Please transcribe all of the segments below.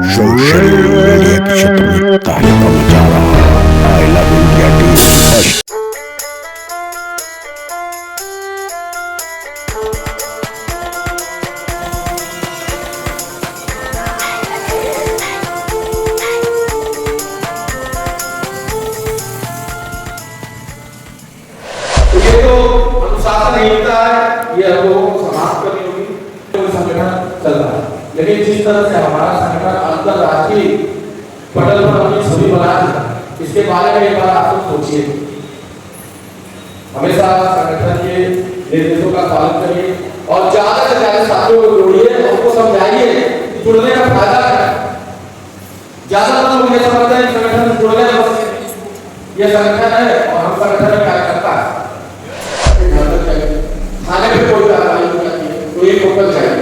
Social media के क्षेत्र में तहलका मचा रहा आई लव इंडिया टीम। ये तो अनुशासनहीनता है, ये हम लोगों को समाप्त करनी होगी। कोई संगठन चल रहा है, लेकिन जिस तरह से हमारा संगठन अंतरराष्ट्रीय पटल पर अपनी छवि बना है, इसके बारे में एक बार आप लोग सोचिए। हमेशा संगठन के निर्देशों का पालन करिए और ज्यादा से ज्यादा साथियों को जोड़िए, उनको समझाइए कि जुड़ने का फायदा क्या है। ज्यादा लोग ये समझते हैं संगठन से जुड़ने बस ये संगठन है और हम संगठन में क्या करता है, खाने पे कोई कार्रवाई नहीं करती है, कोई लोकल चाहिए।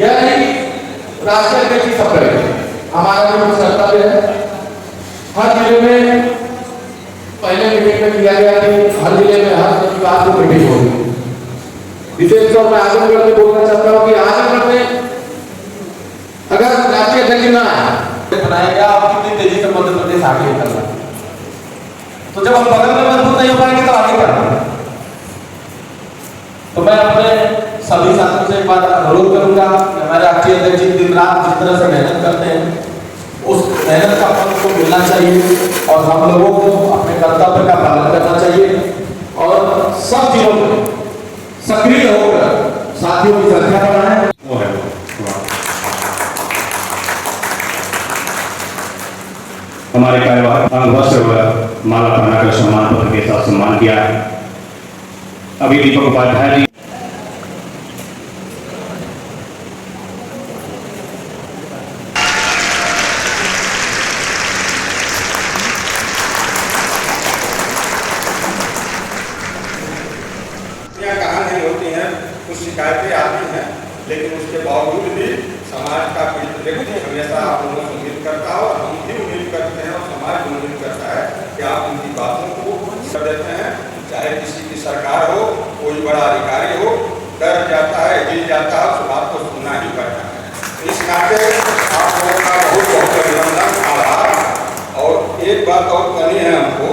यह नहीं राष्ट्रीय अध्यक्ष की सब रहे हमारा जो कर्तव्य है, हर जिले में पहले मीटिंग में किया गया कि हर जिले में हर रविवार को मीटिंग होगी। विशेष तौर पर आजमगढ़ में बोलना चाहता हूँ कि आजमगढ़ में अगर राष्ट्रीय अध्यक्ष ना बनाया गया, आप कितनी तेजी से मध्य प्रदेश आगे निकल रहा है। तो जब हम बगल में मजबूत नहीं हो पाएंगे तो आगे बढ़ना। तो मैं अपने सभी साथियों से एक बात अनुरोध करूंगा कि हमारे राष्ट्रीय अध्यक्ष दिन रात जिस तरह से मेहनत करते हैं उस मेहनत का फल को मिलना चाहिए और हम लोगों को अपने कर्तव्य का पालन करना चाहिए और सब जिलों में सक्रिय होकर साथियों की संख्या बढ़ाएं। वो है हमारे कार्यवाहक अंगवस्त्र व माला पहनाकर सम्मान पत्र के साथ सम्मान किया है। अभी दीपक उपाध्याय जी कहाँ नहीं होती हैं, कुछ शिकायतें आती हैं, लेकिन उसके बावजूद भी समाज का व्यक्ति हमेशा आप लोगों से उम्मीद करता है और हम भी उम्मीद करते हैं और समाज भी उम्मीद करता है कि आप उनकी बातों को कर देते हैं। चाहे किसी की सरकार हो, कोई बड़ा अधिकारी हो, डर जाता है, हिल जाता है, उस बात को सुनना ही पड़ता है। इस नाते आप लोगों का बहुत बहुत अभिनंदन, आभार। और एक बात और कहनी है हमको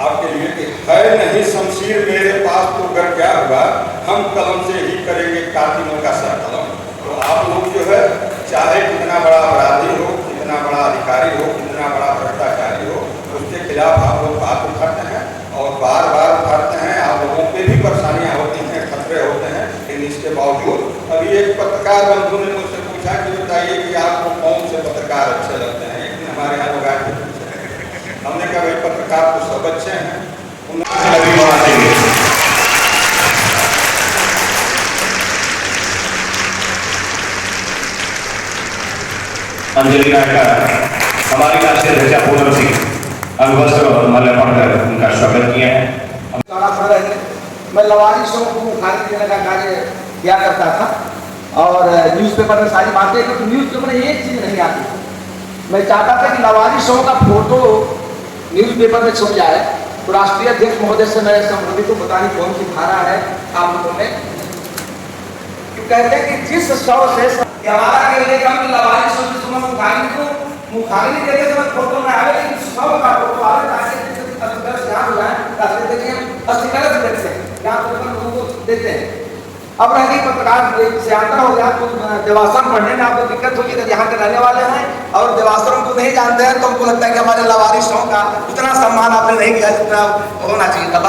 आपके लिए कि है नहीं शमशीर मेरे पास तो अगर क्या हुआ, हम कलम से ही करेंगे कातिलों का सर कलम। तो आप लोग जो है चाहे कितना बड़ा अपराधी हो, कितना बड़ा अधिकारी हो, कितना बड़ा भ्रष्टाचारी हो, उसके खिलाफ आप लोग बात उठाते हैं और बार बार उठाते हैं। आप लोगों पे भी परेशानियां होती हैं, खतरे होते हैं, लेकिन इसके बावजूद अभी एक पत्रकार बंधु ने मुझसे पूछा कि बताइए कि आपको कौन से पत्रकार अच्छे लगते हैं। एक दिन हमारे यहाँ लोग आए थे, हमने कहा भाई पत्रकार तो सब अच्छे हैं, अंजलि नायकर हमारी राष्ट्रीय अध्यक्ष पूनम सिंह अंगवस्त्र और माल्या पढ़कर उनका स्वागत किया है। मैं लवारी शो को उखाड़ देने का कार्य किया करता था और न्यूज़पेपर में सारी बातें, तो न्यूज़पेपर में एक चीज़ नहीं आती। मैं चाहता था कि लवारी शो का फोटो न्यूज़पेपर में छप जाए, तो राष्ट्रीय अध्यक्ष महोदय से मैं संबंधित को बतानी कौन सी धारा है आप लोगों में। कहते हैं कि जिस शव से हमारा कहने का लवारी शो की सुना मुखाग्नि को मुखाग्नि देते समय फोटो में आवे, लेकिन शव का फोटो आवे ताकि अगर ध्यान हो जाए रास्ते देखिए अस्थि कलश देखते हैं, यहाँ पर लोगों को देते हैं। अब रह गई पत्रकार से यात्रा हो गया तो देवाश्रम पढ़ने में आपको दिक्कत होगी, अगर यहाँ के रहने वाले हैं और देवाश्रम को नहीं जानते हैं तो हमको लगता है कि हमारे लवारी शो का उतना सम्मान आपने नहीं किया जितना होना चाहिए था।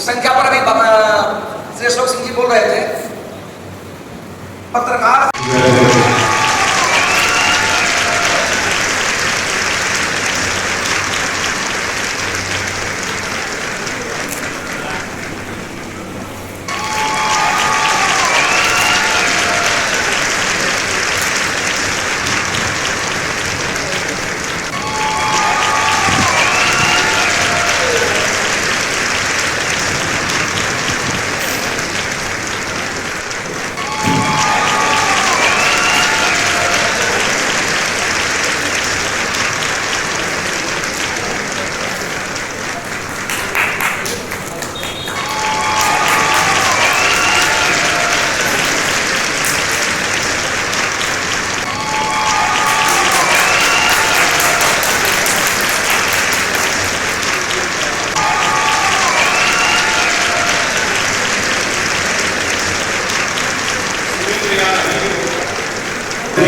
संख्या पर अभी श्री अशोक सिंह जी बोल रहे थे पत्रकार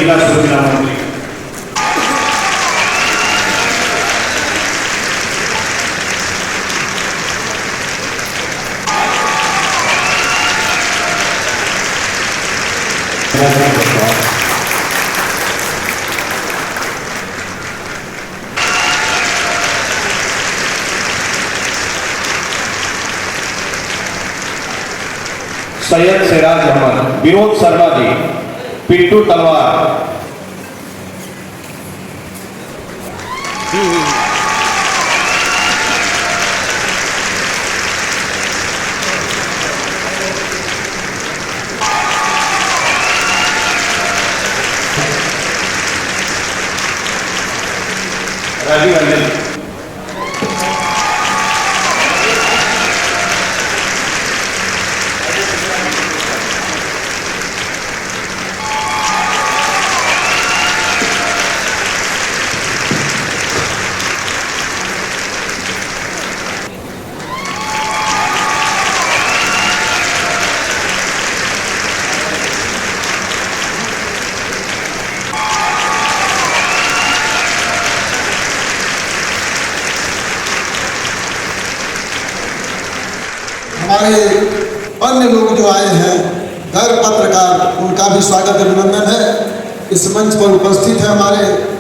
जिला सूचना मंत्री सैयद सिराज अहमद, विनोद शर्मा जी, पिंटू तलवार, रवि रंजन, हमारे अन्य लोग जो आए हैं गैर पत्रकार, उनका भी स्वागत अभिनंदन है। इस मंच पर उपस्थित है हमारे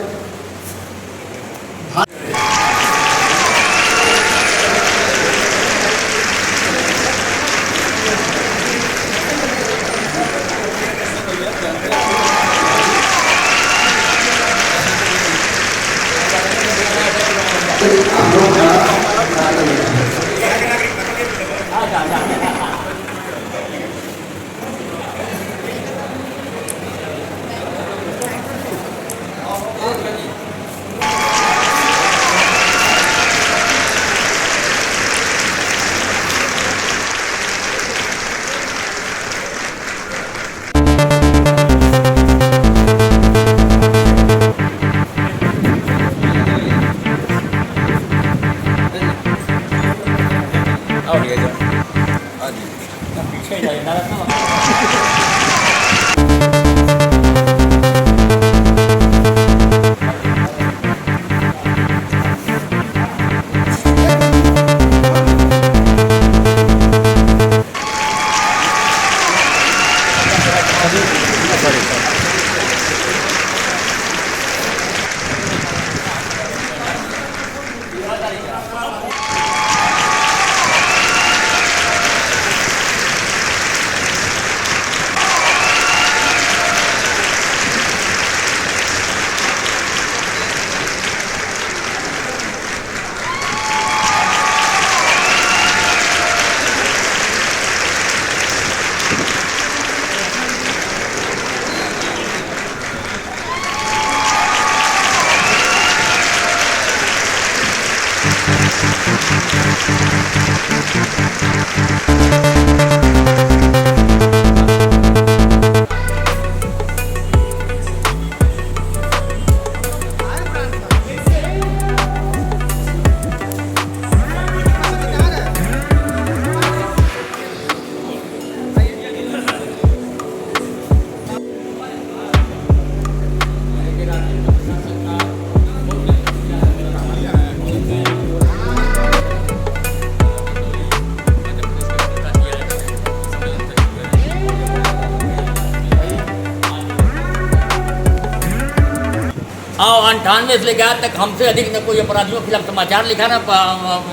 और 98 से लेकर आज तक हमसे अधिक न कोई अपराधियों के खिलाफ समाचार लिखा ना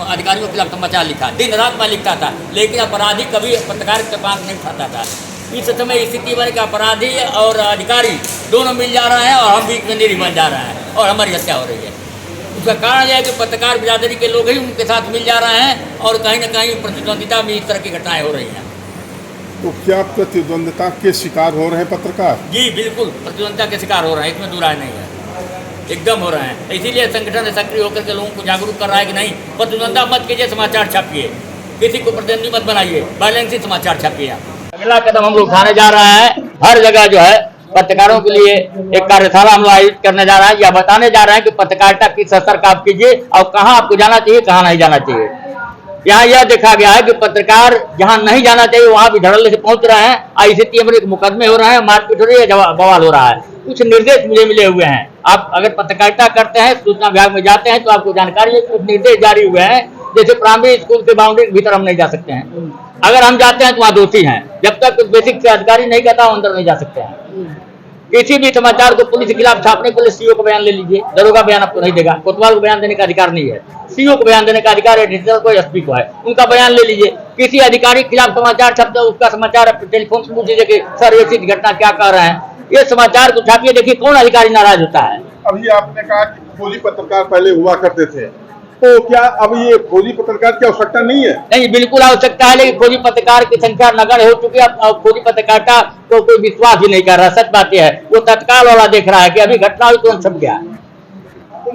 अधिकारियों के खिलाफ समाचार लिखा। दिन रात मैं लिखता था, लेकिन अपराधी कभी पत्रकार के पास नहीं उठाता था। इस समय स्थिति बने कि अपराधी और अधिकारी दोनों मिल जा रहे हैं और हम बीच में निरी बन जा रहे हैं और हमारी हत्या हो रही है। उसका कारण यह है कि पत्रकार बिरादरी के लोग ही उनके साथ मिल जा रहे हैं और कहीं ना कहीं प्रतिद्वंदिता में इस तरह की घटनाएं हो रही हैं। तो क्या प्रतिद्वंदिता के शिकार हो रहे हैं पत्रकार? जी बिल्कुल, प्रतिद्वंदिता के शिकार हो रहे हैं, इसमें दुराय नहीं है, एकदम हो रहे हैं। इसीलिए संगठन सक्रिय होकर के लोगों को जागरूक कर रहा है कि नहीं, प्रतिद्वंदिता मत कीजिए, समाचार छापिए, किसी को प्रतिद्वंदी मत बनाइए, बैलेंसी समाचार छापिए। अगला कदम हम लोग उठाने जा रहे हैं, हर जगह जो है पत्रकारों के लिए एक कार्यशाला हम लोग आयोजित करने जा रहे हैं, या बताने जा रहे हैं कि पत्रकारिता किस स्तर का आप कीजिए और कहाँ आपको जाना चाहिए, कहाँ नहीं जाना चाहिए। यहाँ यह देखा गया है कि पत्रकार जहाँ नहीं जाना चाहिए वहां भी धड़ल्ले से पहुंच रहे हैं, ICT में मुकदमे हो रहे हैं, मारपीट हो रही है, बवाल हो रहा है। कुछ निर्देश मुझे मिले हुए हैं, आप अगर पत्रकारिता करते हैं, सूचना विभाग में जाते हैं तो आपको जानकारी है, कुछ निर्देश जारी हुए हैं। जैसे प्राइमरी स्कूल के बाउंड्री के भीतर हम नहीं जा सकते हैं, अगर हम जाते हैं तो वहाँ दोषी हैं, जब तक बेसिक अधिकारी नहीं कहता अंदर नहीं जा सकते हैं। किसी भी समाचार को पुलिस के खिलाफ छापने के लिए CO को बयान ले लीजिए, दरोगा बयान आपको नहीं देगा, कोतवाल को बयान देने का अधिकार नहीं है, CO को बयान देने का अधिकार एडिटर को, SP को है, उनका बयान ले लीजिए। किसी अधिकारी के खिलाफ समाचार छपता है, उसका समाचार टेलीफोन से पूछ लीजिए कि सर ये चीज घटना क्या कह रहे हैं, ये समाचार को छापिए, देखिए कौन अधिकारी नाराज होता है। अभी आपने कहा कि फौजी पत्रकार पहले हुआ करते थे, तो क्या अब ये फौजी पत्रकार की आवश्यकता नहीं है? नहीं, बिल्कुल आवश्यकता है, लेकिन फौजी पत्रकार की संख्या नगण्य हो चुकी है। अब फौजी पत्रकारिता को कोई विश्वास ही नहीं कर रहा। सच बात यह है, वो तत्काल वाला देख रहा है कि अभी घटना हुई तुरंत छप गया।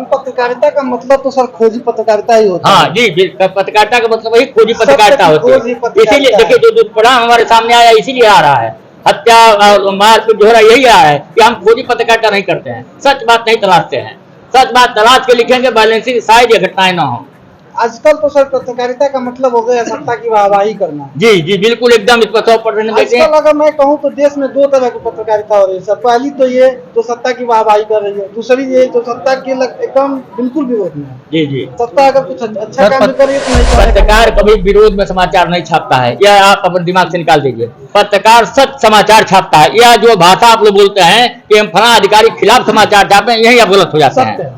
पत्रकारिता का मतलब तो सर खोजी पत्रकारिता ही होता है। हाँ जी, पत्रकारिता का मतलब वही खोजी पत्रकारिता होती है। इसीलिए देखिए जो दुष्परिणाम हमारे सामने आया इसीलिए आ रहा है, हत्या और मारपीट जो हो रहा है यही आ रहा है कि हम खोजी पत्रकारिता नहीं करते हैं, सच बात नहीं तलाशते हैं। सच बात तलाश के लिखेंगे, बैलेंसिंग शायद ये घटनाएं ना हो। आजकल तो सर पत्रकारिता का मतलब हो गया सत्ता की वाहवाही करना। जी जी बिल्कुल, एकदम इस पर 100% देते हैं। आजकल अगर मैं कहूँ तो देश में दो तरह की पत्रकारिता हो रही है सर। पहली तो ये जो सत्ता की वाहवाही कर रही है, दूसरी ये जो सत्ता के एकदम बिल्कुल विरोध में है। जी जी, सत्ता अगर कुछ अच्छा काम कर रही है तो नहीं। पत्रकार कभी विरोध में समाचार नहीं छापता है, यह आप अपने दिमाग से निकाल दीजिए। पत्रकार सच समाचार छापता है। यह जो भाषा आप लोग बोलते हैं कि हम फला अधिकारी के खिलाफ समाचार छापते हैं, यही आप गलत हो जाते हैं,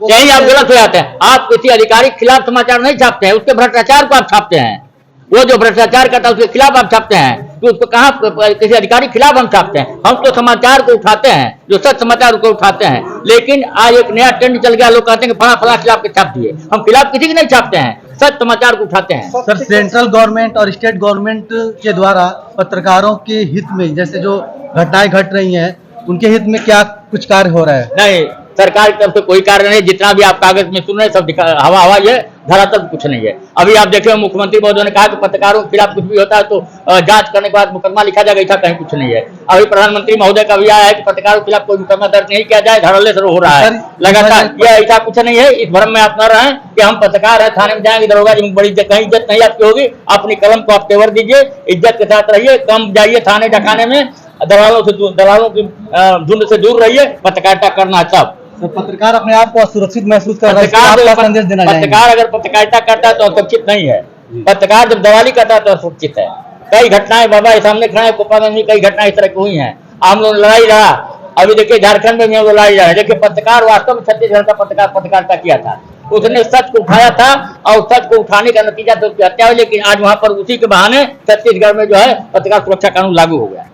यही आप गलत हो जाते हैं। आप किसी अधिकारी के खिलाफ समाचार नहीं छापते हैं, उसके भ्रष्टाचार को आप छापते हैं। वो जो भ्रष्टाचार करता है उसके खिलाफ आप छापते हैं, तो उसको कहाँ किसी अधिकारी के खिलाफ हम छापते हैं। हम तो समाचार को उठाते हैं, जो सच समाचार को उठाते हैं। लेकिन आज एक नया ट्रेंड चल गया, लोग कहते हैं कि फला फला खिलाफ के छाप दिए। हम खिलाफ किसी के नहीं छापते हैं, सच समाचार को उठाते हैं। सर सेंट्रल गवर्नमेंट और स्टेट गवर्नमेंट के द्वारा पत्रकारों के हित में जैसे जो घटनाएं घट रही हैं, उनके हित में क्या कुछ कार्य हो रहा है? नहीं, सरकार की तरफ से कोई कार्य नहीं। जितना भी आप कागज में सुन रहे हैं सब हवा हवा है, धरातल कुछ नहीं है। अभी आप देखे मुख्यमंत्री महोदय ने कहा कि पत्रकारों के खिलाफ कुछ भी होता है तो जांच करने के बाद मुकदमा लिखा जाएगा, ऐसा कहीं कुछ नहीं है। अभी प्रधानमंत्री महोदय का भी आया है कि पत्रकारों के खिलाफ कोई मुकदमा दर्ज नहीं किया जाए, धड़ल्ले से हो रहा है लगातार। यह ऐसा कुछ नहीं है, इस भ्रम में आप न रहें कि हम पत्रकार है, थाने में जाएंगे, दरोगा जी बड़ी कहीं इज्जत नहीं आपकी होगी। अपनी कलम को आप तेवर दीजिए, इज्जत के साथ रहिए, कम जाइए थाने डकाने में, दलालों की झुंड से दूर रहिए, पत्रकारिता करना सब। तो पत्रकार अपने आप को सुरक्षित महसूस कर रहा है, संदेश देना चाहेंगे? पत्रकार अगर पत्रकारिता करता है तो असुरक्षित नहीं है, पत्रकार जब दलाली करता है तो असुरक्षित है। कई घटनाएं बाबा सामने खड़ा है, कोपा में भी कई घटनाएं इस तरह की हुई हैं। हम लोग लड़ाई रहा, अभी देखिए झारखंड में भी हम लोग लड़ाई रहा है। देखिए पत्रकार वास्तव में छत्तीसगढ़ का पत्रकार पत्रकारिता किया था, उसने सच को उठाया था और सच को उठाने का नतीजा तो उसकी हत्या हुई। लेकिन आज वहां पर उसी के बहाने छत्तीसगढ़ में जो है पत्रकार सुरक्षा कानून लागू हो गया।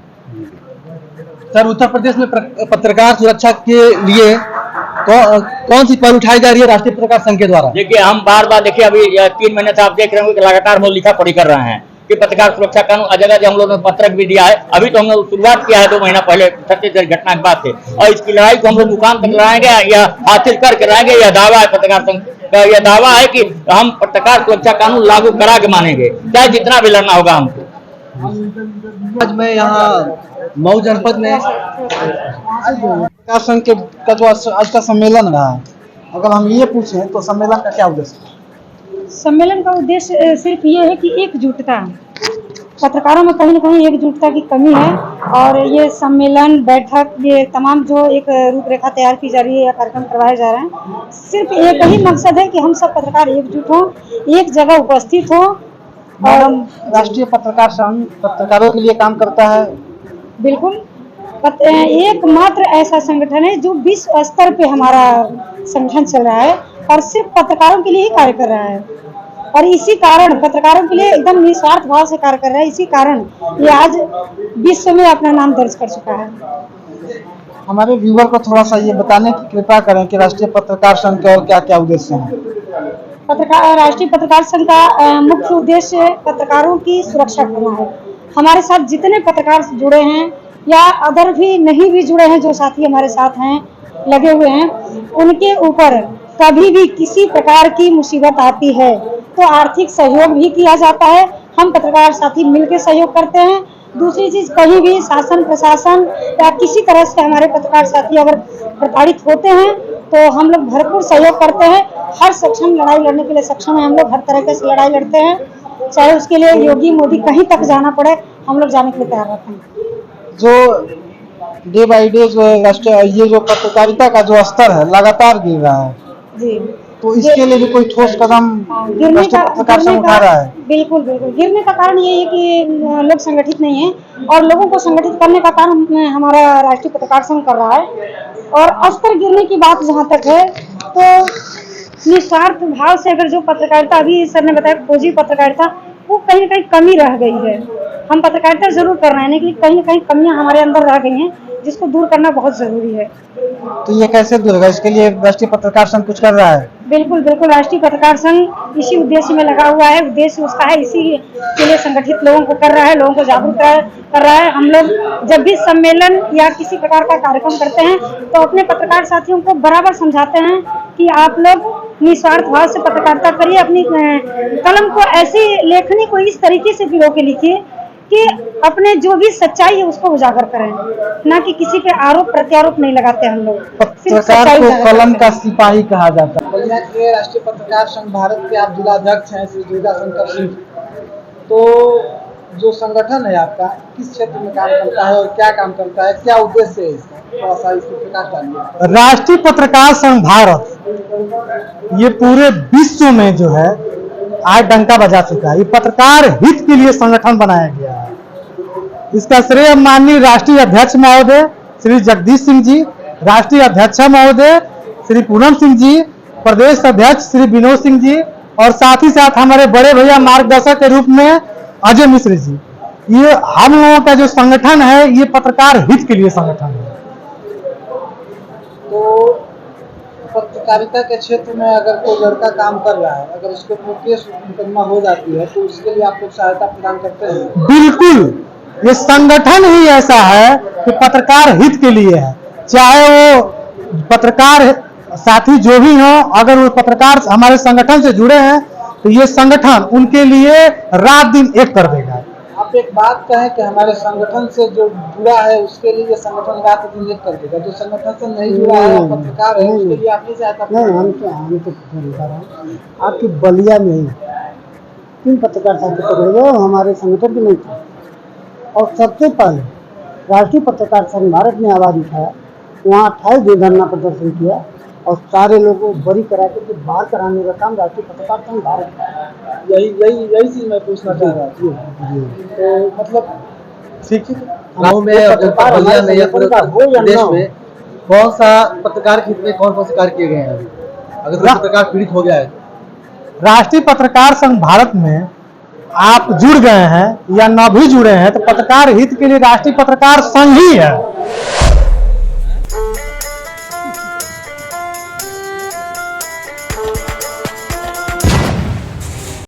सर उत्तर प्रदेश में पत्रकार सुरक्षा के लिए कौन सी पहल उठाई जा रही है राष्ट्रीय पत्रकार संघ के द्वारा? देखिए हम बार बार देखिए अभी 3 महीने से आप देख रहे होंगे कि लगातार हम लोग लिखा पढ़ी कर रहे हैं कि पत्रकार सुरक्षा कानून जगह हम लोगों ने पत्रक भी दिया है। अभी तो हम लोग शुरुआत किया है 2 महीना पहले छत्तीसगढ़ घटना के बाद से, और इसकी लड़ाई को हम लोग मुकाम तक लड़ाएंगे या हासिल करके रहेंगे। यह दावा है पत्रकार संघ का, यह दावा है कि हम पत्रकार सुरक्षा कानून लागू करा के मानेंगे, चाहे जितना भी लड़ना होगा हमको। आज मैं यहाँ मऊ जनपद में पत्रकार संघ का जो आज का सम्मेलन रहा है, अगर हम ये पूछें तो सम्मेलन का क्या उद्देश्य है? सम्मेलन का उद्देश्य सिर्फ ये है कि एकजुटता, पत्रकारों में कहीं न कहीं एकजुटता की कमी है। और ये सम्मेलन बैठक ये तमाम जो एक रूपरेखा तैयार की जा रही है या कार्यक्रम करवाए जा रहे हैं, सिर्फ एक ही मकसद है कि हम सब पत्रकार एकजुट हों, एक जगह उपस्थित हों। और राष्ट्रीय पत्रकार संघ पत्रकारों के लिए काम करता है। बिल्कुल, एकमात्र ऐसा संगठन है जो विश्व स्तर पे हमारा संगठन चल रहा है और सिर्फ पत्रकारों के लिए ही कार्य कर रहा है। और इसी कारण पत्रकारों के लिए एकदम निस्वार्थ भाव से कार्य कर रहा है। इसी कारण ये आज विश्व में अपना नाम दर्ज कर चुका है। हमारे व्यूअर को थोड़ा सा ये बताने की कृपा करें कि राष्ट्रीय पत्रकार संघ के और क्या क्या उद्देश्य हैं? राष्ट्रीय पत्रकार संघ का मुख्य उद्देश्य पत्रकारों की सुरक्षा करना है। हमारे साथ जितने पत्रकार जुड़े हैं या अदर भी नहीं भी जुड़े हैं, जो साथी हमारे साथ हैं लगे हुए हैं, उनके ऊपर कभी भी किसी प्रकार की मुसीबत आती है तो आर्थिक सहयोग भी किया जाता है। हम पत्रकार साथी मिलकर सहयोग करते हैं। दूसरी चीज, कहीं भी शासन प्रशासन या किसी तरह से हमारे पत्रकार साथी अगर प्रताड़ित होते हैं तो हम लोग भरपूर सहयोग करते हैं हर सक्षम लड़ाई लड़ने के लिए सक्षम है हम लोग, हर तरह से लड़ाई लड़ते हैं, चाहे उसके लिए योगी मोदी कहीं तक जाना पड़े हम लोग जाने के लिए तैयार रहते हैं। जो डे बाई डे जो ये जो पत्रकारिता का जो स्तर है लगातार गिर रहा है जी, तो इसके लिए भी कोई ठोस कदम राष्ट्रीय पत्रकार संघ उठा रहा है? बिल्कुल बिल्कुल। गिरने का कारण ये है कि लोग संगठित नहीं है और लोगों को संगठित करने का काम हमारा राष्ट्रीय पत्रकार संघ कर रहा है। और स्तर गिरने की बात जहाँ तक है तो निस्वार्थ भाव से अगर जो पत्रकारिता अभी सर ने बताया फौजी पत्रकारिता वो कहीं न कहीं कमी रह गई है। हम पत्रकारिता जरूर कर रहे हैं लेकिन कहीं न कहीं कमियां हमारे अंदर रह गई हैं जिसको दूर करना बहुत जरूरी है। तो ये कैसे दूर होगा? इसके लिए राष्ट्रीय पत्रकार संघ कुछ कर रहा है? बिल्कुल बिल्कुल, राष्ट्रीय पत्रकार संघ इसी उद्देश्य में लगा हुआ है। उद्देश्य उसका है इसी के लिए संगठित लोगों को कर रहा है, लोगों को जागरूक कर रहा है। हम लोग जब भी सम्मेलन या किसी प्रकार का कार्यक्रम करते हैं तो अपने पत्रकार साथियों को बराबर समझाते हैं कि आप लोग निस्वार्थ भाव से पत्रकारिता करिए, अपनी कलम को ऐसी लेखनी को इस तरीके से भिगो के लिखिए कि अपने जो भी सच्चाई है उसको उजागर करें, ना कि किसी पे आरोप प्रत्यारोप नहीं लगाते हम लोग। पत्रकार को कलम का सिपाही कहा जाता है। बलिया के राष्ट्रीय पत्रकार संघ भारत के आप जिलाध्यक्ष हैं श्री दुर्गा शंकर सिंह, तो जो संगठन है आपका किस क्षेत्र में काम करता है और क्या काम करता है, क्या उद्देश्य है इसका, थोड़ा सा इस पर प्रकाश डालिए। राष्ट्रीय पत्रकार संघ भारत ये पूरे विश्व में जो है आज डंका बजा चुका है। ये पत्रकार हित के लिए संगठन बनाया गया है। इसका श्रेय माननीय राष्ट्रीय अध्यक्ष महोदय श्री जगदीश सिंह जी, राष्ट्रीय अध्यक्ष महोदय श्री पूनम सिंह जी, प्रदेश अध्यक्ष श्री विनोद सिंह जी और साथ ही साथ हमारे बड़े भैया मार्गदर्शक के रूप में अजय मिश्र जी। ये हम लोगों का जो संगठन है ये पत्रकार हित के लिए संगठन है। तो पत्रकारिता के क्षेत्र में अगर कोई लड़का काम कर रहा है, अगर उसके ऊपर केस मुकदमा हो जाती है तो उसके लिए आप लोग सहायता प्रदान करते हैं? बिल्कुल, ये संगठन ही ऐसा है कि पत्रकार हित के लिए है। चाहे वो पत्रकार साथी जो भी हो, अगर वो पत्रकार हमारे संगठन से जुड़े हैं तो ये संगठन उनके लिए रात दिन एक कर देगा। आप एक बात कहें कि हमारे संगठन से जो जुड़ा है उसके लिए संगठन रात दिन एक कर देगा, जो संगठन से नहीं जुड़ा है पत्रकार है उसके लिए आप नहीं सहायता? हम तो बता रहा हूँ आपकी बलिया में ही 3 पत्रकार साथी पकड़े गए हमारे संगठन के नहीं थे। और सबसे पहले राष्ट्रीय पत्रकार संघ भारत ने आवाज उठाया, वहाँ 28 दिन धरना प्रदर्शन किया और सारे लोगों को बरी करा के बाहर कराने का काम राष्ट्रीय पत्रकार संघ भारत का। यही चीज मैं पूछना चाह रहा था। तो मतलब ठीक है, गाँव में बलिया में या पूरे देश में कौन सा पत्रकार हित में कौन कौन से कार्य किए गए हैं? अगर कोई पत्रकार पीड़ित हो गया है, राष्ट्रीय पत्रकार संघ भारत में आप जुड़ गए हैं या न भी जुड़े हैं तो पत्रकार हित के लिए राष्ट्रीय पत्रकार संघ ही है।